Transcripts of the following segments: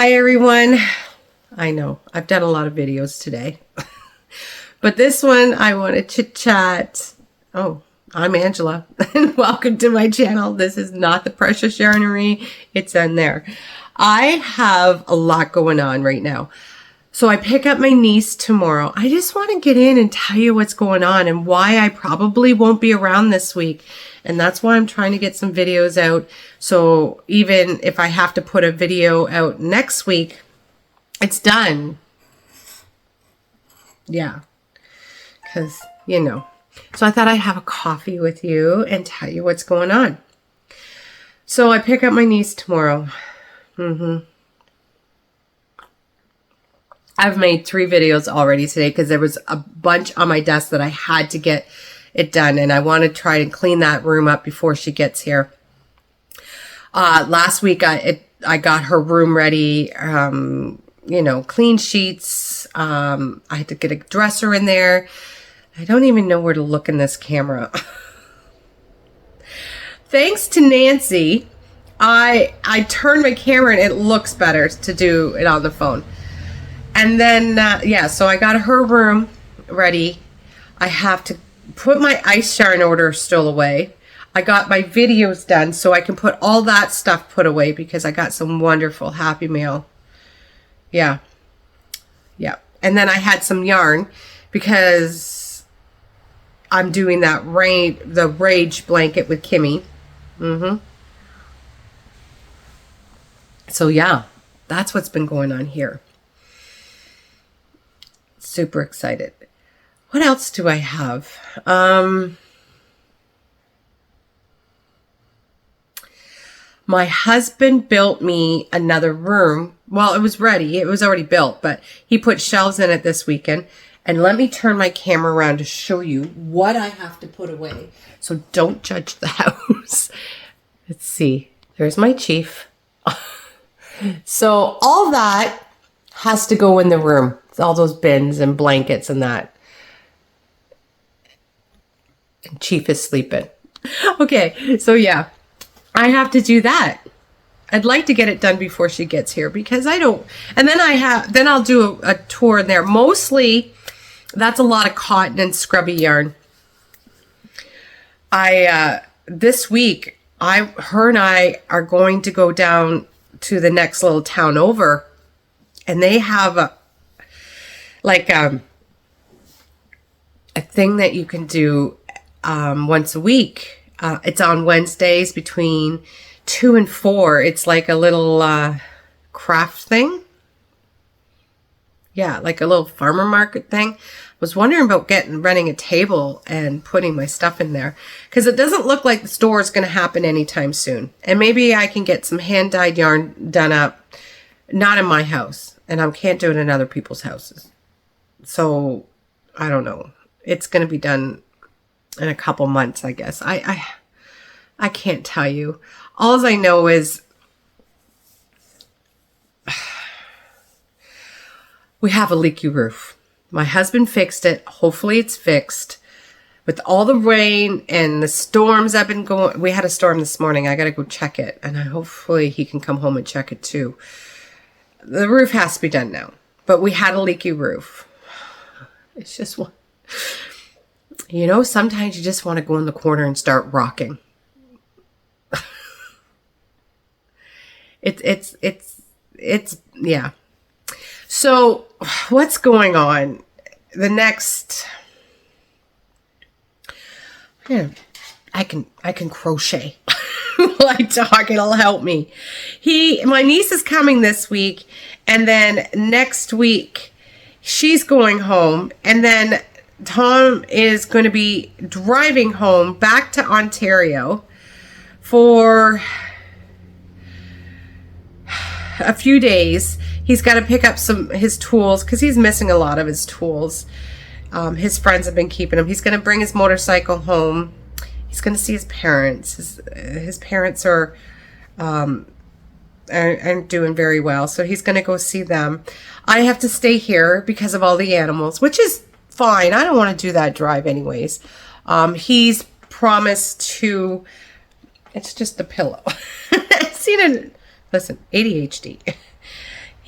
Hi everyone. I know I've done a lot of videos today, but this one I want to chit chat. Oh, I'm Angela and welcome to my channel. This is not the precious yarnery. It's in there. I have a lot going on right now. So I pick up my niece tomorrow. I just want to get in and tell you what's going on and why I probably won't be around this week. And that's why I'm trying to get some videos out. So even if I have to put a video out next week, it's done. Yeah. Because, you know. So I thought I'd have a coffee with you and tell you what's going on. So I pick up my niece tomorrow. I've made 3 videos already today because there was a bunch on my desk that I had to get it done. And I want to try and clean that room up before she gets here. Last week, I got her room ready, you know, clean sheets. I had to get a dresser in there. I don't even know where to look in this camera. Thanks to Nancy, I turned my camera and it looks better to do it on the phone. And then, yeah, so I got her room ready. I have to put my ice yarn order still away. I got my videos done so I can put all that stuff put away because I got some wonderful Happy Mail. Yeah. Yeah. And then I had some yarn because I'm doing that the Rage blanket with Kimmy. So yeah, that's what's been going on here. Super excited. What else do I have? My husband built me another room. Well, it was ready. It was already built, but he put shelves in it this weekend. And let me turn my camera around to show you what I have to put away. So don't judge the house. Let's see. There's my chief. So all that has to go in the room. All those bins and blankets and that. And Chief is sleeping. Okay, so yeah, I have to do that. I'd like to get it done before she gets here because I don't. And then I'll do a tour in there. Mostly, that's a lot of cotton and scrubby yarn. This week, her and I are going to go down to the next little town over, and they have a thing that you can do once a week. It's on Wednesdays between 2 and 4. It's like a little craft thing. Yeah, like a little farmer market thing. I was wondering about renting a table and putting my stuff in there because it doesn't look like the store is going to happen anytime soon. And maybe I can get some hand-dyed yarn done up, not in my house, and I can't do it in other people's houses. So I don't know. It's going to be done in a couple months, I guess. I can't tell you. All I know is we have a leaky roof. My husband fixed it. Hopefully it's fixed. With all the rain and the storms I've been going, we had a storm this morning. I got to go check it. And hopefully he can come home and check it too. The roof has to be done now. But we had a leaky roof. It's just one. You know, sometimes you just want to go in the corner and start rocking. It's yeah. So what's going on? The next, yeah, I can crochet. While I talk, it'll help me. My niece is coming this week, and then next week she's going home, and then Tom is going to be driving home back to Ontario for a few days. He's got to pick up his tools because he's missing a lot of his tools. His friends have been keeping him. He's going to bring his motorcycle home. He's going to see his parents. His parents aren't doing very well, so he's going to go see them. I have to stay here because of all the animals, which is fine. I don't want to do that drive anyways. He's promised to. It's just a pillow. Listen, ADHD.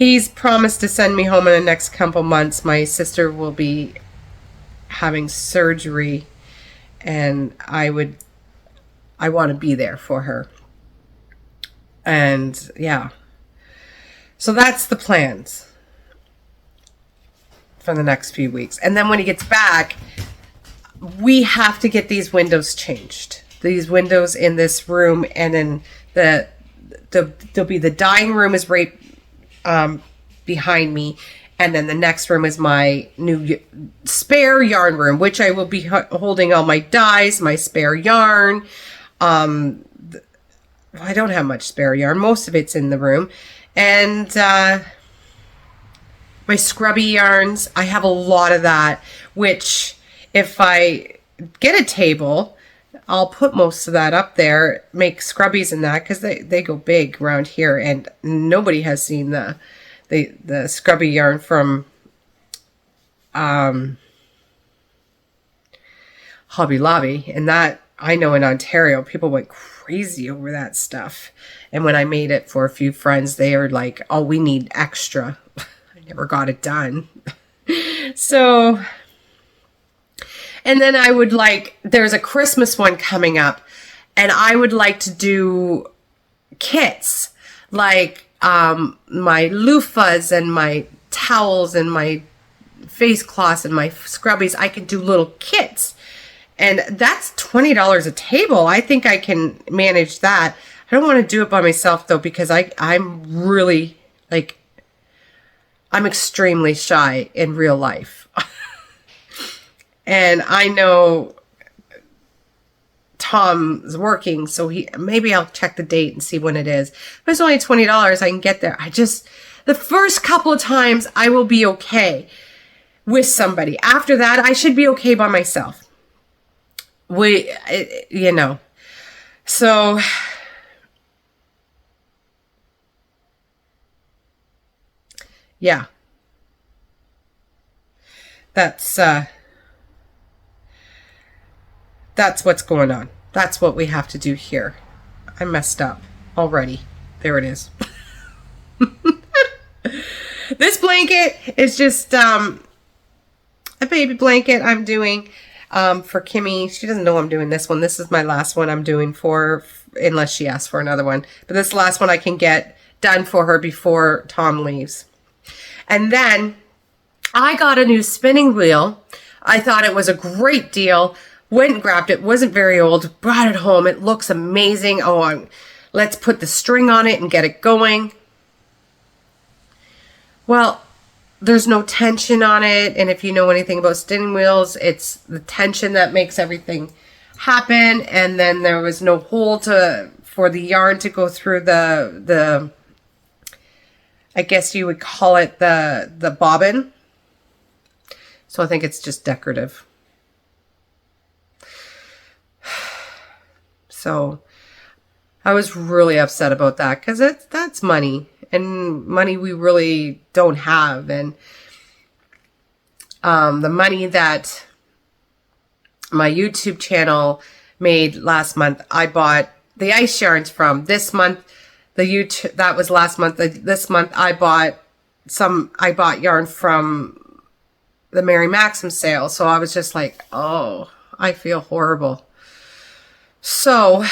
He's promised to send me home in the next couple months. My sister will be having surgery, and I want to be there for her. And yeah, so that's the plans for the next few weeks. And then when he gets back, we have to get these windows changed. These windows in this room, and then there'll be the dining room is right behind me, and then the next room is my new spare yarn room, which I will be holding all my dyes, my spare yarn. I don't have much spare yarn. Most of it's in the room. And my scrubby yarns, I have a lot of that, which if I get a table, I'll put most of that up there, make scrubbies in that, because they go big around here, and nobody has seen the scrubby yarn from Hobby Lobby. And that, I know in Ontario, people went crazy over that stuff. And when I made it for a few friends, they are like, oh, we need extra. I never got it done. So, and then I would there's a Christmas one coming up, and I would like to do kits, like my loofahs and my towels and my face cloths and my scrubbies. I can do little kits, and that's $20 a table. I think I can manage that. I don't want to do it by myself though, because I'm really I'm extremely shy in real life. And I know Tom's working, so maybe I'll check the date and see when it is. But it's only $20. I can get there. The first couple of times I will be okay with somebody. After that, I should be okay by myself. So yeah, that's what's going on. That's what we have to do here. I messed up already. There it is. This blanket is just a baby blanket I'm doing for Kimmy. She doesn't know I'm doing this one. This is my last one I'm doing for, unless she asks for another one. But this last one I can get done for her before Tom leaves. And then I got a new spinning wheel. I thought it was a great deal. Went and grabbed it. Wasn't very old. Brought it home. It looks amazing. Oh, let's put the string on it and get it going. Well, there's no tension on it. And if you know anything about spinning wheels, it's the tension that makes everything happen. And then there was no hole for the yarn to go through the I guess you would call it the bobbin. So I think it's just decorative. So I was really upset about that, because that's money, and money we really don't have. And the money that my YouTube channel made last month, I bought the ice yarns from. This month, that was last month. This month I bought yarn from the Mary Maxim sale. So I was just like, oh, I feel horrible. So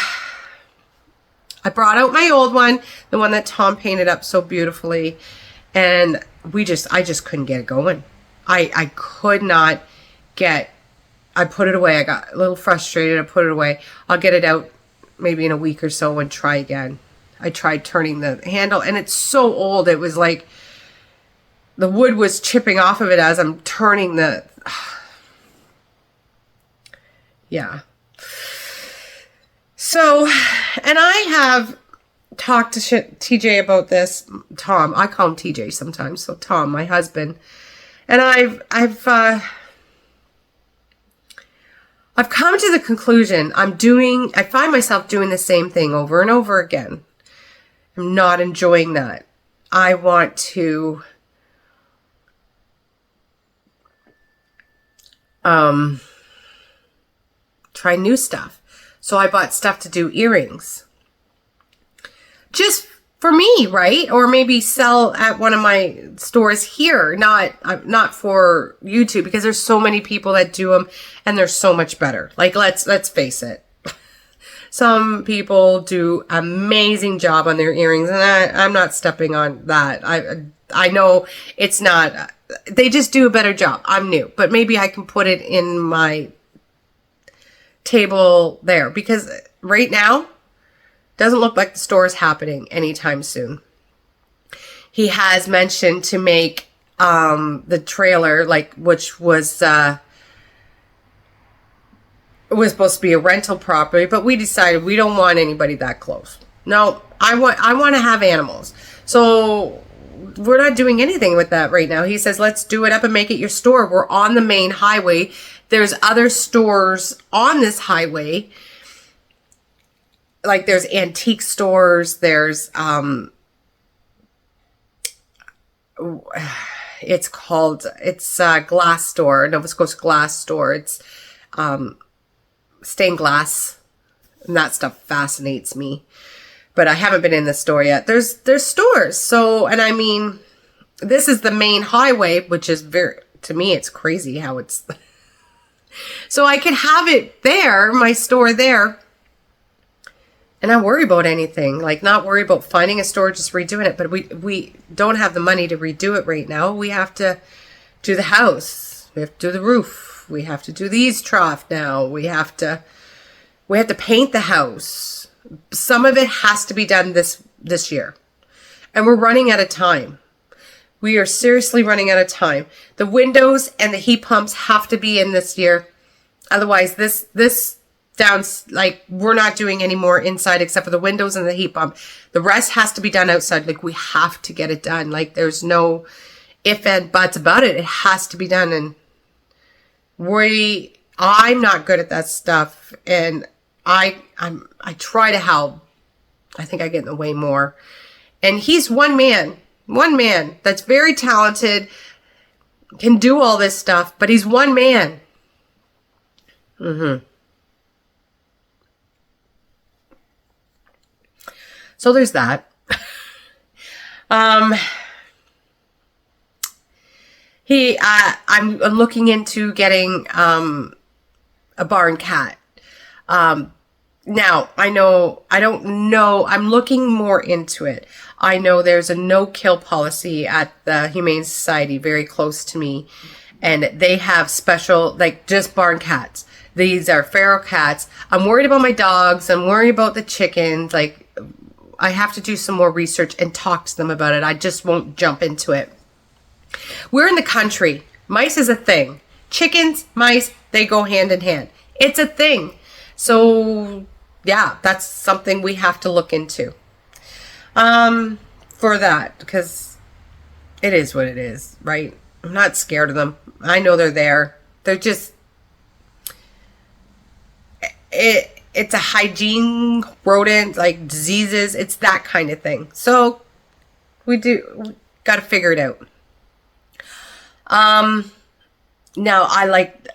I brought out my old one, the one that Tom painted up so beautifully, and I just couldn't get it going. I could not I put it away. I got a little frustrated. I put it away. I'll get it out maybe in a week or so and try again. I tried turning the handle, and it's so old. It was like the wood was chipping off of it as I'm turning the... Yeah. So, and I have talked to TJ about this. Tom, I call him TJ sometimes. So Tom, my husband, and I've come to the conclusion I find myself doing the same thing over and over again. I'm not enjoying that. I want to try new stuff. So I bought stuff to do earrings. Just for me, right? Or maybe sell at one of my stores here, not for YouTube, because there's so many people that do them and they're so much better. Like, let's face it. Some people do amazing job on their earrings, and I'm not stepping on that. I know it's not, they just do a better job. I'm new, but maybe I can put it in my table there, because right now doesn't look like the store is happening anytime soon. He has mentioned to make the trailer, like, which was supposed to be a rental property, but we decided we don't want anybody that close. No, I want to have animals. So we're not doing anything with that right now. He says, let's do it up and make it your store. We're on the main highway. There's other stores on this highway. Like, there's antique stores. There's, it's glass store, Nova Scotia glass store. It's, stained glass, and that stuff fascinates me. But I haven't been in the store yet. There's stores. So, and I mean, this is the main highway, which is to me, it's crazy how it's, so I could have it there, my store there, and not worry about anything, like not worry about finding a store, just redoing it. But we don't have the money to redo it right now. We have to do the house. We have to do the roof. We have to do the eaves trough now. We have to paint the house. Some of it has to be done this year. And we're running out of time. We are seriously running out of time. The windows and the heat pumps have to be in this year. Otherwise, this down, like, we're not doing any more inside except for the windows and the heat pump. The rest has to be done outside. Like, we have to get it done. Like, there's no if and buts about it. It has to be done. And I'm not good at that stuff. And I try to help. I think I get in the way more. And he's one man that's very talented, can do all this stuff, but he's one man. So there's that. I'm looking into getting a barn cat. Now, I don't know, I'm looking more into it. I know there's a no-kill policy at the Humane Society very close to me, and they have special, like, just barn cats. These are feral cats. I'm worried about my dogs. I'm worried about the chickens. Like, I have to do some more research and talk to them about it. I just won't jump into it. We're in the country. Mice is a thing. Chickens, mice, they go hand in hand. It's a thing. So, yeah, that's something we have to look into. For that, because it is what it is, right? I'm not scared of them. I know they're there. They're just, it's a hygiene rodent, like diseases. It's that kind of thing. So we got to figure it out. Now I like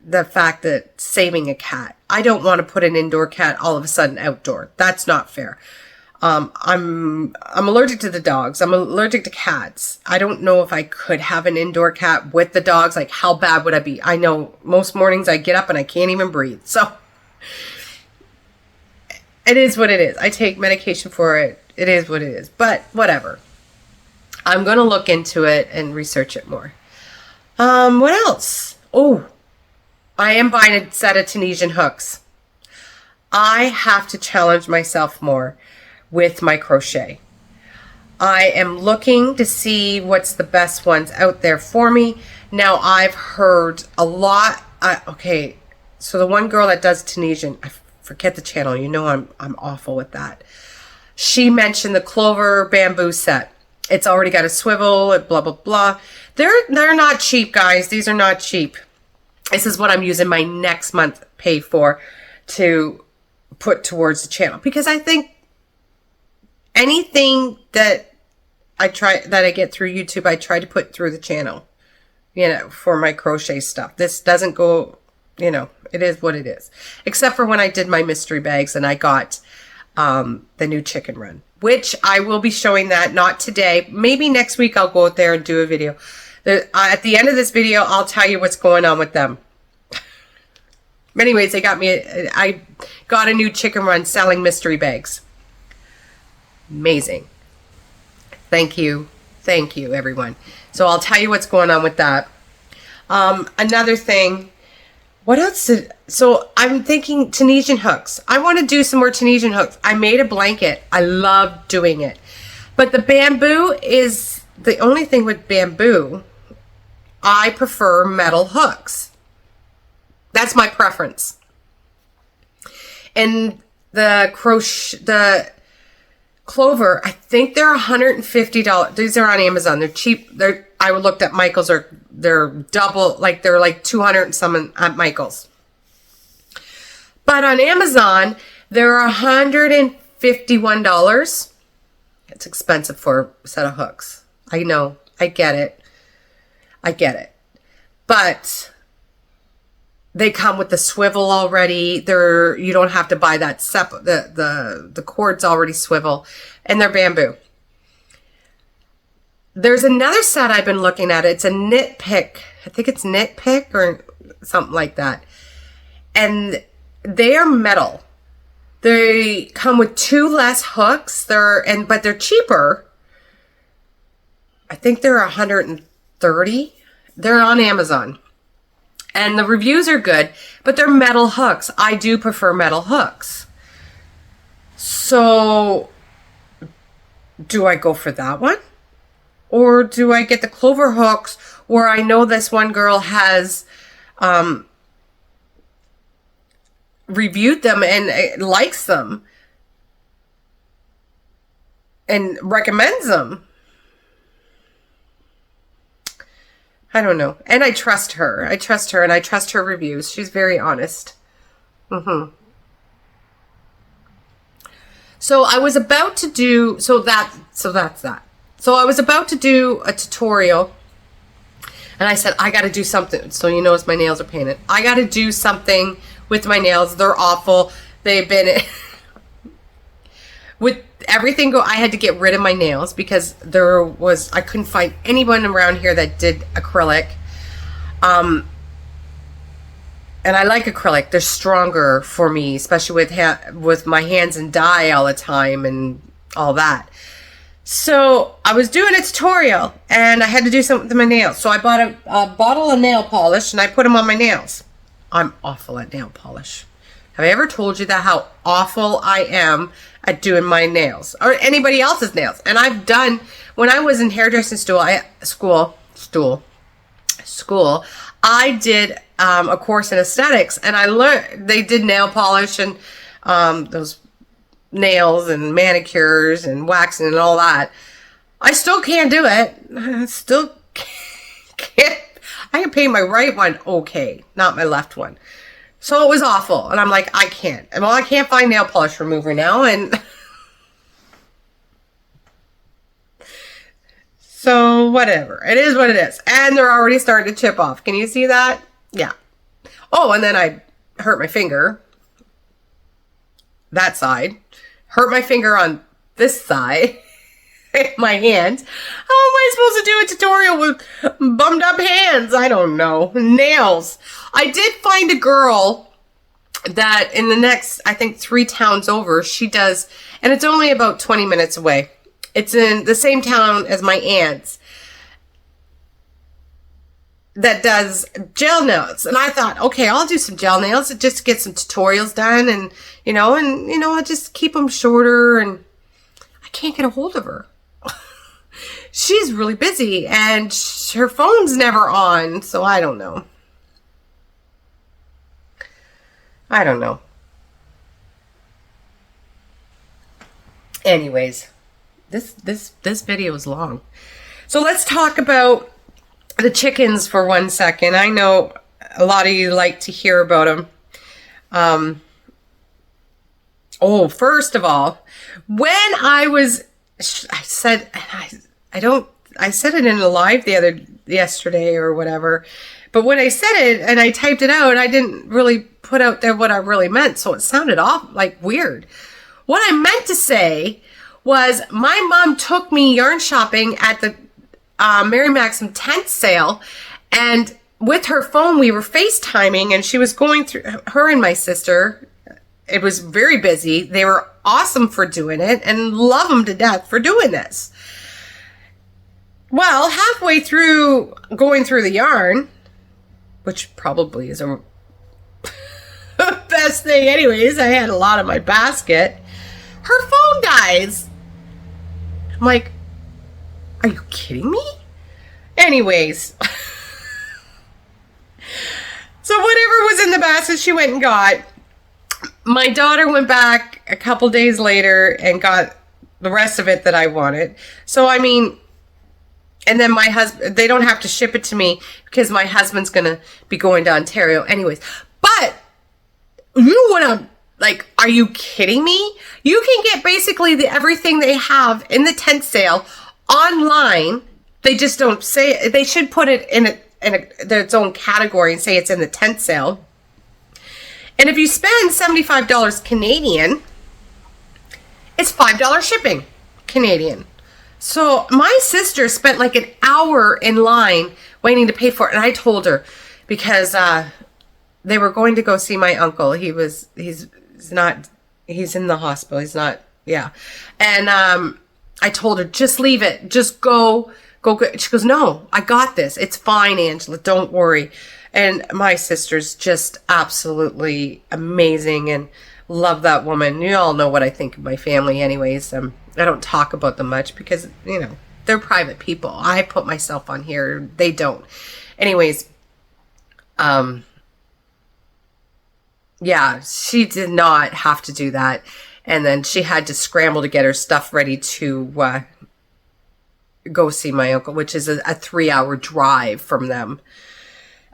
the fact that saving a cat. I don't want to put an indoor cat all of a sudden outdoor. That's not fair. I'm allergic to the dogs. I'm allergic to cats. I don't know if I could have an indoor cat with the dogs. Like, how bad would I be? I know most mornings I get up and I can't even breathe. So it is what it is. I take medication for it. It is what it is. But whatever. I'm going to look into it and research it more. What else? Oh, I am buying a set of Tunisian hooks. I have to challenge myself more with my crochet. I am looking to see what's the best ones out there for me. Now, I've heard a lot. Okay, so the one girl that does Tunisian, I forget the channel. You know I'm awful with that. She mentioned the Clover bamboo set. It's already got a swivel, blah, blah, blah. They're not cheap, guys. These are not cheap. This is what I'm using my next month pay for to put towards the channel. Because I think anything that I get through YouTube, I try to put through the channel, you know, for my crochet stuff. This doesn't go, you know, it is what it is. Except for when I did my mystery bags and I got the new chicken run. which I will be showing that, not today. Maybe next week I'll go out there and do a video. At the end of this video, I'll tell you what's going on with them. But anyways, I got a new chicken run selling mystery bags. Amazing. Thank you. Thank you, everyone. So I'll tell you what's going on with that. Another thing, what else? So I'm thinking Tunisian hooks. I want to do some more Tunisian hooks. I made a blanket. I love doing it. But the bamboo is the only thing with bamboo. I prefer metal hooks. That's my preference. And the clover, I think they're $150. These are on Amazon. They're cheap. I looked at Michael's, they're double, like they're like 200 and some at Michael's. But on Amazon, they're $151. It's expensive for a set of hooks. I know. I get it. I get it. But they come with the swivel already. You don't have to buy that separate. The cord's already swivel, and they're bamboo. There's another set I've been looking at. It's a Knit Pick. I think it's Knit Pick or something like that. And they are metal. They come with 2 less hooks. But they're cheaper. I think they're $130. They're on Amazon. And the reviews are good, but they're metal hooks. I do prefer metal hooks. So, do I go for that one? Or do I get the clover hooks where I know this one girl has reviewed them and likes them and recommends them? I don't know. And I trust her. I trust her and I trust her reviews. She's very honest. So I was about to do, so that's that. So I was about to do a tutorial and I said, I got to do something. So you notice my nails are painted. I got to do something with my nails. They're awful. They've been, with everything I had to get rid of my nails because I couldn't find anyone around here that did acrylic. And I like acrylic. They're stronger for me, especially with my hands in dye all the time and all that. So I was doing a tutorial and I had to do something with my nails. So I bought a bottle of nail polish and I put them on my nails. I'm awful at nail polish. Have I ever told you that, how awful I am at doing my nails or anybody else's nails? And I've done, when I was in hairdressing school, I did a course in aesthetics and I learned, they did nail polish and those nails and manicures and waxing and all that. I still can't do it. I still can't. I can paint my right one okay, not my left one. So it was awful. And I'm like, I can't. Well, I can't find nail polish remover now. And so whatever. It is what it is. And they're already starting to chip off. Can you see that? Yeah. Oh, and then I hurt my finger. That side. Hurt my finger on this side. My hand. How am I supposed to do a tutorial with bummed up hands? I don't know. Nails. I did find a girl that in the next, I think 3 towns over, she does, and it's only about 20 minutes away. It's in the same town as my aunt's that does gel nails. And I thought, okay, I'll do some gel nails just to get some tutorials done and I'll just keep them shorter, and I can't get a hold of her. She's really busy and her phone's never on, so I don't know. Anyways, this video is long. So let's talk about the chickens for 1 second. I know a lot of you like to hear about them. First of all, when I said it in a live yesterday or whatever, but when I said it and I typed it out, I didn't really put out there what I really meant, so it sounded off like weird. What I meant to say was my mom took me yarn shopping at the Mary Maxim tent sale, and with her phone we were FaceTiming, and she was going through, her and my sister, it was very busy. They were awesome for doing it and love them to death for doing this. Well, halfway through going through the yarn, which probably is a best thing anyways, I had a lot in my basket, her phone dies. I'm like, are you kidding me? Anyways, so whatever was in the basket she went and got. My daughter went back a couple days later and got the rest of it that I wanted. So, I mean, and then my husband, they don't have to ship it to me because my husband's going to be going to Ontario anyways. But you want to, like, are you kidding me? You can get basically everything they have in the tent sale online. They just don't say, they should put it in its own category and say it's in the tent sale. And if you spend $75 Canadian, it's $5 shipping Canadian. So my sister spent like an hour in line waiting to pay for it. And I told her, because they were going to go see my uncle. He's in the hospital. He's not, yeah. And I told her, just leave it. Just go. She goes, no, I got this. It's fine, Angela. Don't worry. And my sister's just absolutely amazing and love that woman. You all know what I think of my family anyways. I don't talk about them much because, you know, they're private people. I put myself on here. They don't. Anyways, yeah, she did not have to do that. And then she had to scramble to get her stuff ready to go see my uncle, which is a 3-hour drive from them.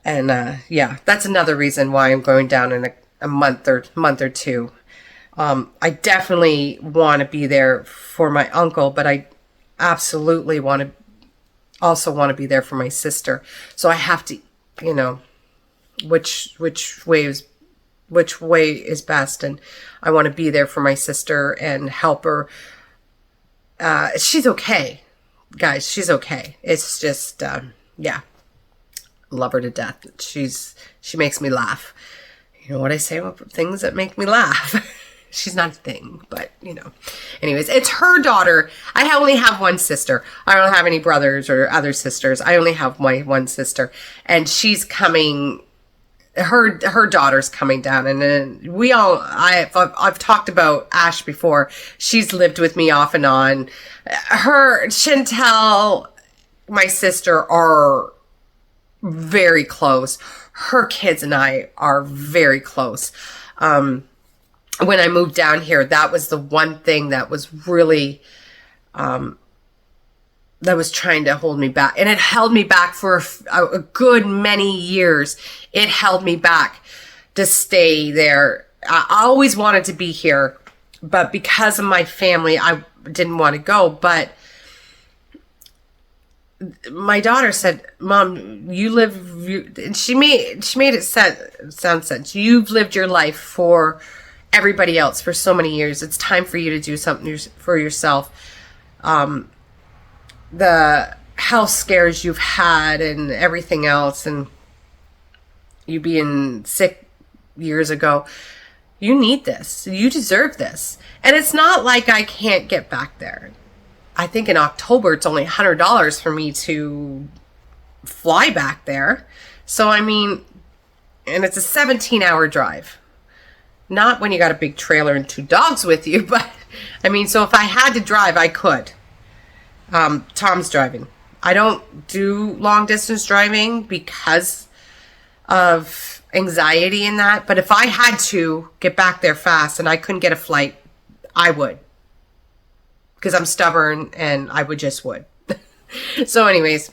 And yeah, that's another reason why I'm going down in a month or two. I definitely want to be there for my uncle, but I absolutely also want to be there for my sister. So I have to, you know, which way is best, and I want to be there for my sister and help her. She's okay, guys. She's okay. It's just, yeah. Love her to death. She makes me laugh. You know what I say about things that make me laugh? She's not a thing, but you know. Anyways, it's her daughter. I only have one sister. I don't have any brothers or other sisters. I only have my one sister, and she's coming. Her daughter's coming down, and then I've talked about Ash before. She's lived with me off and on. Chantel, my sister, are very close. Her kids and I are very close. When I moved down here, that was the one thing that was really, that was trying to hold me back. And it held me back for a good many years. It held me back to stay there. I always wanted to be here, but because of my family, I didn't want to go. But my daughter said, Mom, and she made it sound sense. You've lived your life for everybody else for so many years. It's time for you to do something for yourself. The health scares you've had and everything else, and you being sick years ago, you need this. You deserve this. And it's not like I can't get back there. I think in October, it's only $100 for me to fly back there. So, I mean, and it's a 17-hour drive. Not when you got a big trailer and 2 dogs with you, but, I mean, so if I had to drive, I could. Tom's driving. I don't do long-distance driving because of anxiety in that. But if I had to get back there fast and I couldn't get a flight, I would. Because I'm stubborn and I would. So anyways,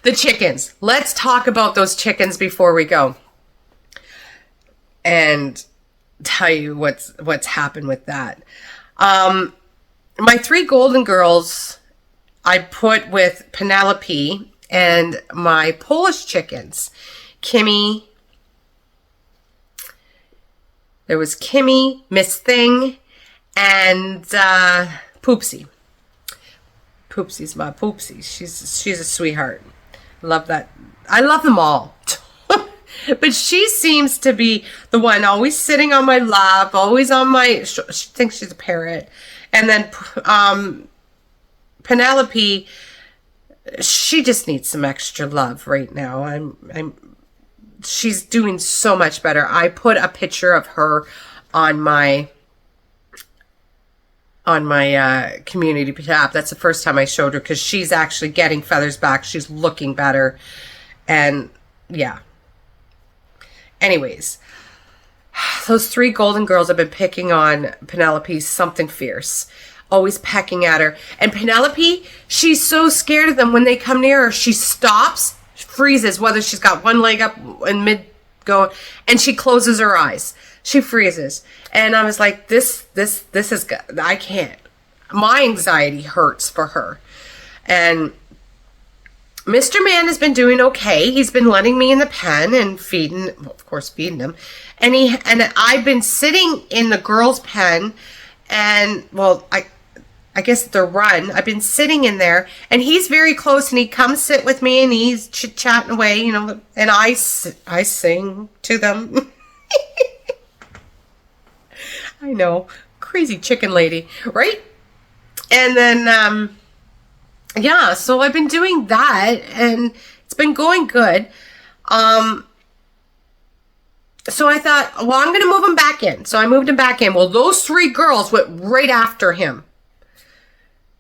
the chickens. Let's talk about those chickens before we go. And tell you what's happened with that. My 3 golden girls I put with Penelope and my Polish chickens. Kimmy. There was Kimmy, Miss Thing, and Poopsie. Poopsie's my Poopsie. She's a sweetheart. Love that. I love them all. But she seems to be the one always sitting on my lap, always on my, she thinks she's a parrot. And then Penelope, she just needs some extra love right now. She's doing so much better. I put a picture of her on my community tab. That's the first time I showed her, because she's actually getting feathers back. She's looking better. And yeah. Anyways, those 3 golden girls have been picking on Penelope something fierce. Always pecking at her. And Penelope, she's so scared of them. When they come near her, she stops, freezes, whether she's got one leg up and mid going, and she closes her eyes. She freezes. And I was like, this is good. I can't. My anxiety hurts for her. And Mr. Man has been doing okay. He's been letting me in the pen and feeding, well, of course, feeding him. And I've been sitting in the girls' pen, and well, I guess the run. I've been sitting in there, and he's very close, and he comes sit with me, and he's chit-chatting away, you know, and I sing to them. I know, crazy chicken lady, right? And then, yeah, so I've been doing that, and it's been going good. So I thought, well, I'm going to move him back in. So I moved him back in. Well, those 3 girls went right after him.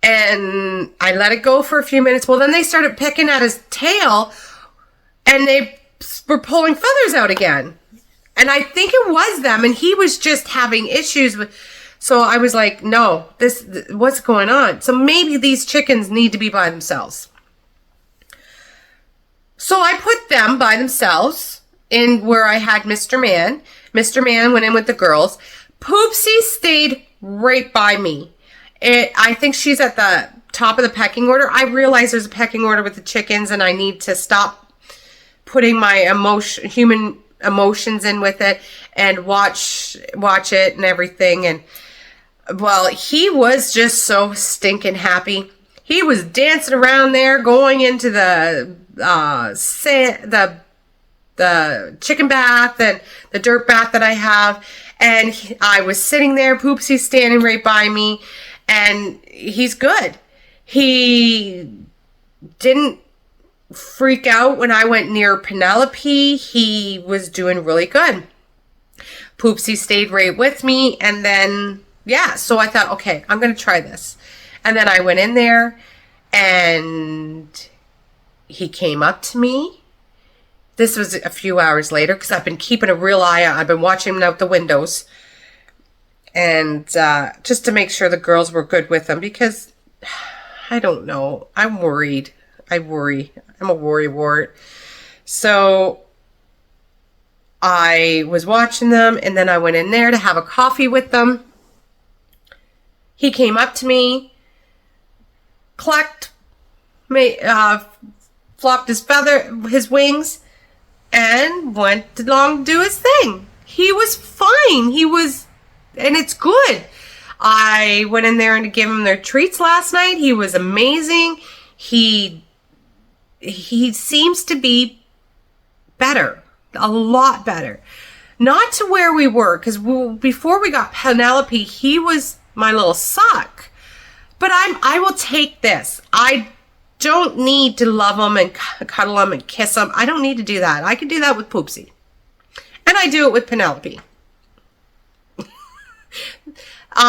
And I let it go for a few minutes. Well, then they started picking at his tail, and they were pulling feathers out again. And I think it was them, and he was just having issues with. So I was like, no, what's going on? So maybe these chickens need to be by themselves. So I put them by themselves in where I had Mr. Man. Mr. Man went in with the girls. Poopsie stayed right by me. I think she's at the top of the pecking order. I realize there's a pecking order with the chickens, and I need to stop putting my human emotions in with it and watch it and everything. And well, he was just so stinking happy. He was dancing around there, going into the chicken bath and the dirt bath that I have. And I was sitting there, Poopsie standing right by me, and he's good. He didn't freak out when I went near Penelope. He was doing really good. Poopsie stayed right with me, and then yeah, so I thought, okay, I'm going to try this. And then I went in there, and he came up to me. This was a few hours later, because I've been keeping a real eye on. I've been watching him out the windows, and just to make sure the girls were good with him, because I don't know. I'm worried. I worry. I'm a worrywart. So I was watching them, and then I went in there to have a coffee with them. He came up to me, clucked, flopped his wings, and went along to do his thing. He was fine. And it's good. I went in there and gave him their treats last night. He was amazing. He seems to be better, a lot better. Not to where we were, because before we got Penelope, he was my little suck. But I will take this. I don't need to love him and cuddle him and kiss him. I don't need to do that. I can do that with Poopsie. And I do it with Penelope.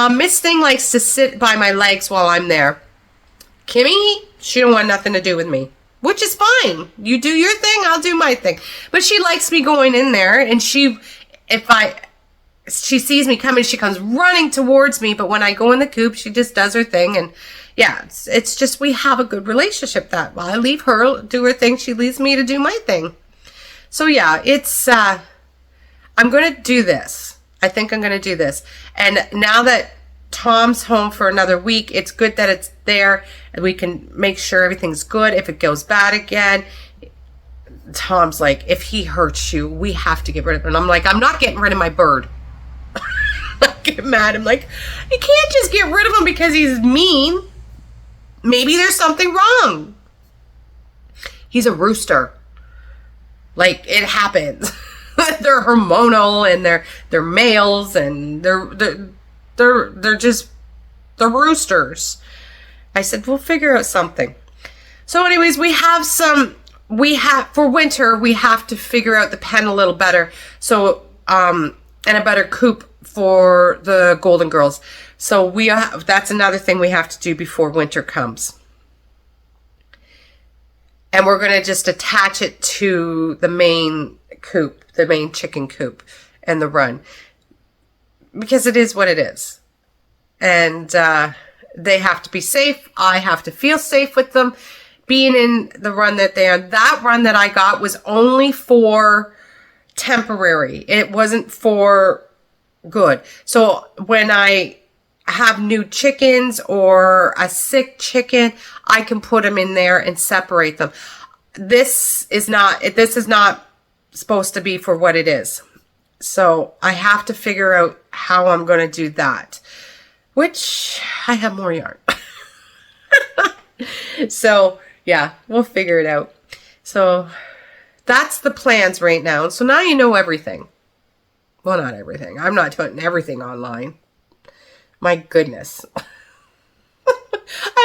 Miss Thing likes to sit by my legs while I'm there. Kimmy, she don't want nothing to do with me. Which is fine. You do your thing, I'll do my thing. But she likes me going in there, and she sees me coming, she comes running towards me, but when I go in the coop, she just does her thing. And yeah, it's just, we have a good relationship that while I leave her do her thing, she leaves me to do my thing. So yeah, it's, I'm going to do this. I think I'm going to do this. And now that Tom's home for another week, it's good that it's there and we can make sure everything's good. If it goes bad again, Tom's like, if he hurts you, we have to get rid of him. And I'm like, I'm not getting rid of my bird. I get mad. I'm like, you can't just get rid of him because he's mean. Maybe there's something wrong. He's a rooster. Like, it happens. They're hormonal and they're males and they're just the roosters. I said, we'll figure out something. So anyways, for winter, we have to figure out the pen a little better. So, and a better coop for the Golden Girls. So that's another thing we have to do before winter comes. And we're going to just attach it to the main coop, the main chicken coop and the run. Because it is what it is. And they have to be safe. I have to feel safe with them being in the run that they're on. That run that I got was only for temporary. It wasn't for good. So when I have new chickens or a sick chicken, I can put them in there and separate them. This is not supposed to be for what it is. So I have to figure out how I'm going to do that, which I have more yarn. So yeah, we'll figure it out. So that's the plans right now. So now you know everything. Well, not everything. I'm not putting everything online. My goodness. I'd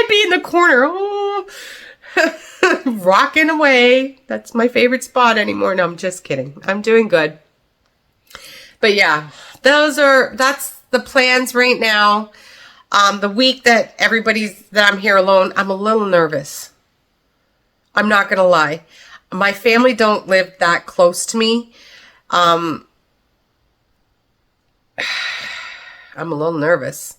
be in the corner, rocking away. That's my favorite spot anymore. No, I'm just kidding. I'm doing good. But yeah, that's the plans right now. The week that I'm here alone, I'm a little nervous. I'm not going to lie. My family don't live that close to me. I'm a little nervous.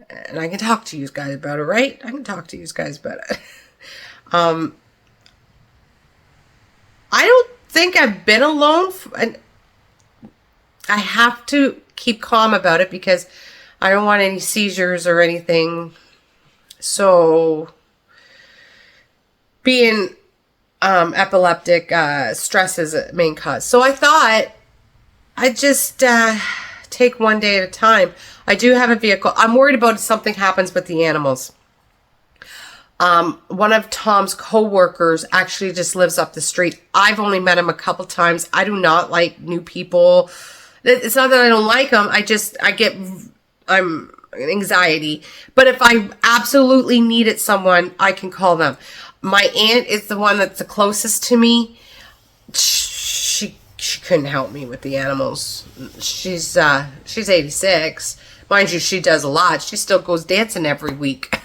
And I can talk to you guys about it, right? I can talk to you guys about it. I don't think I've been alone. And I have to keep calm about it because I don't want any seizures or anything. So being epileptic, stress is a main cause. So I thought I'd just take one day at a time. I do have a vehicle. I'm worried about if something happens with the animals. One of Tom's co-workers actually just lives up the street. I've only met him a couple times. I do not like new people. It's not that I don't like them. I'm anxiety. But if I absolutely needed someone, I can call them. My aunt is the one that's the closest to me. She couldn't help me with the animals. She's 86. Mind you, she does a lot. She still goes dancing every week.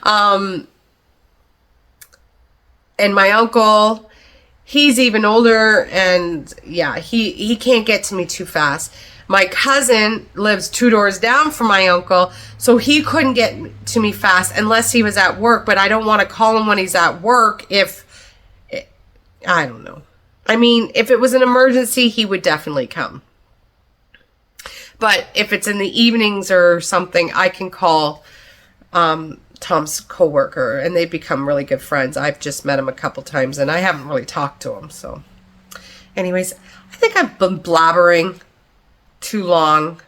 And my uncle, he's even older, and yeah, he can't get to me too fast. My cousin lives 2 doors down from my uncle, so he couldn't get to me fast unless he was at work, but I don't want to call him when he's at work I don't know. I mean, if it was an emergency, he would definitely come. But if it's in the evenings or something, I can call Tom's coworker, and they become really good friends. I've just met him a couple times, and I haven't really talked to him. So anyways, I think I've been blabbering too long.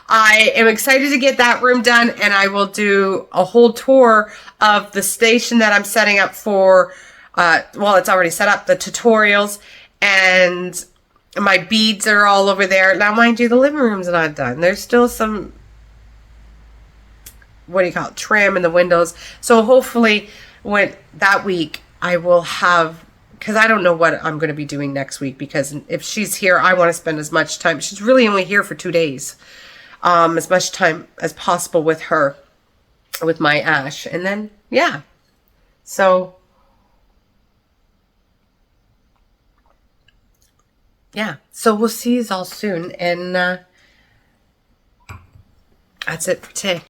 I am excited to get that room done, and I will do a whole tour of the station that I'm setting up for, well, it's already set up, the tutorials, and my beads are all over there. Now, mind you, the living room's not done. There's still some, trim in the windows. So hopefully that week I will have, because I don't know what I'm going to be doing next week, because if she's here, I want to spend as much time. She's really only here for 2 days. As much time as possible with her, with my Ash. And then, yeah. So, yeah. So we'll see you all soon. And that's it for today.